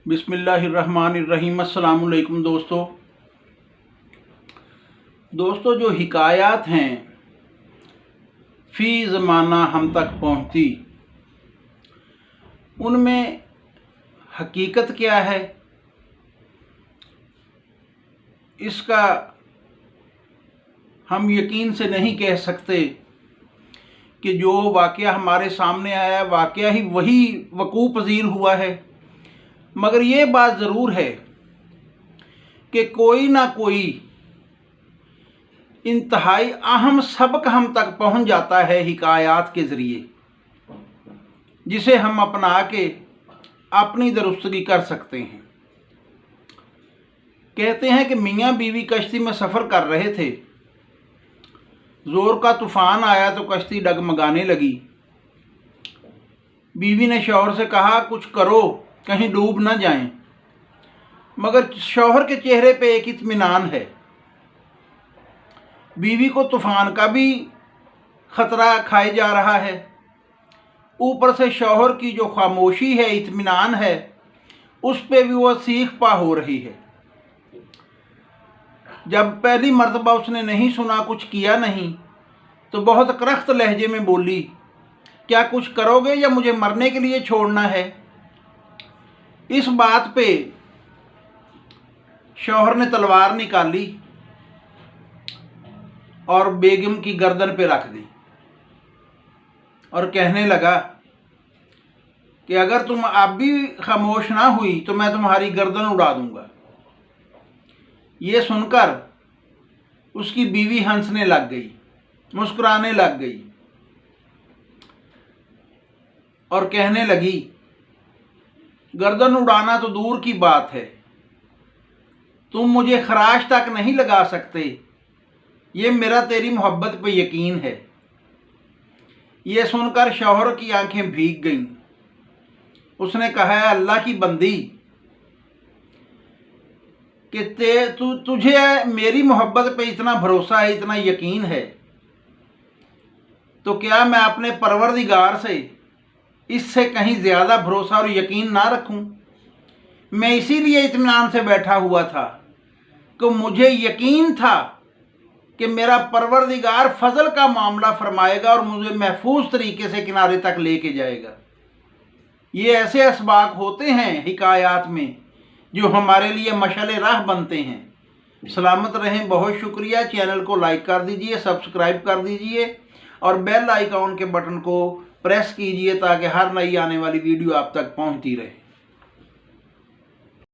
बिस्मिल्लाहिर्रहमानिर्रहीम। अस्सलाम वालेकुम दोस्तों जो हिकायात हैं फ़ी ज़माना हम तक पहुँचती, उनमें हकीकत क्या है, इसका हम यकीन से नहीं कह सकते कि जो वाक़या हमारे सामने आया वाक़या ही वही वक़ूअ पज़ीर हुआ है। मगर ये बात ज़रूर है कि कोई ना कोई इंतहाई अहम सबक हम तक पहुंच जाता है हिकायात के ज़रिए, जिसे हम अपना के अपनी दुरुस्तगी कर सकते हैं। कहते हैं कि मियाँ बीवी कश्ती में सफ़र कर रहे थे, ज़ोर का तूफ़ान आया तो कश्ती डगमगाने लगी। बीवी ने शौहर से कहा, कुछ करो कहीं डूब न जाएं। मगर शौहर के चेहरे पे एक इत्मीनान है। बीवी को तूफ़ान का भी ख़तरा खाए जा रहा है, ऊपर से शौहर की जो खामोशी है, इत्मीनान है, उस पे भी वह सीख पा हो रही है। जब पहली मर्तबा उसने नहीं सुना, कुछ किया नहीं, तो बहुत करख्त लहजे में बोली, क्या कुछ करोगे या मुझे मरने के लिए छोड़ना है? इस बात पे शौहर ने तलवार निकाली और बेगम की गर्दन पे रख दी और कहने लगा कि अगर तुम अब भी खामोश ना हुई तो मैं तुम्हारी गर्दन उड़ा दूंगा। ये सुनकर उसकी बीवी हंसने लग गई, मुस्कुराने लग गई और कहने लगी, गर्दन उड़ाना तो दूर की बात है, तुम मुझे खराश तक नहीं लगा सकते। ये मेरा तेरी मोहब्बत पे यकीन है। ये सुनकर शौहर की आंखें भीग गईं। उसने कहा, है अल्लाह की बंदी कि तुझे मेरी मोहब्बत पे इतना भरोसा है, इतना यकीन है, तो क्या मैं अपने परवरदिगार से इससे कहीं ज़्यादा भरोसा और यकीन ना रखूं? मैं इसीलिए इत्मीनान से बैठा हुआ था कि मुझे यकीन था कि मेरा परवरदिगार फजल का मामला फरमाएगा और मुझे महफूज तरीके से किनारे तक लेके जाएगा। ये ऐसे असबाक होते हैं हिकायात में जो हमारे लिए मशाले राह बनते हैं। सलामत रहें। बहुत शुक्रिया। चैनल को लाइक कर दीजिए, सब्सक्राइब कर दीजिए और बेल आइकॉन के बटन को प्रेस कीजिए ताकि हर नई आने वाली वीडियो आप तक पहुंचती रहे।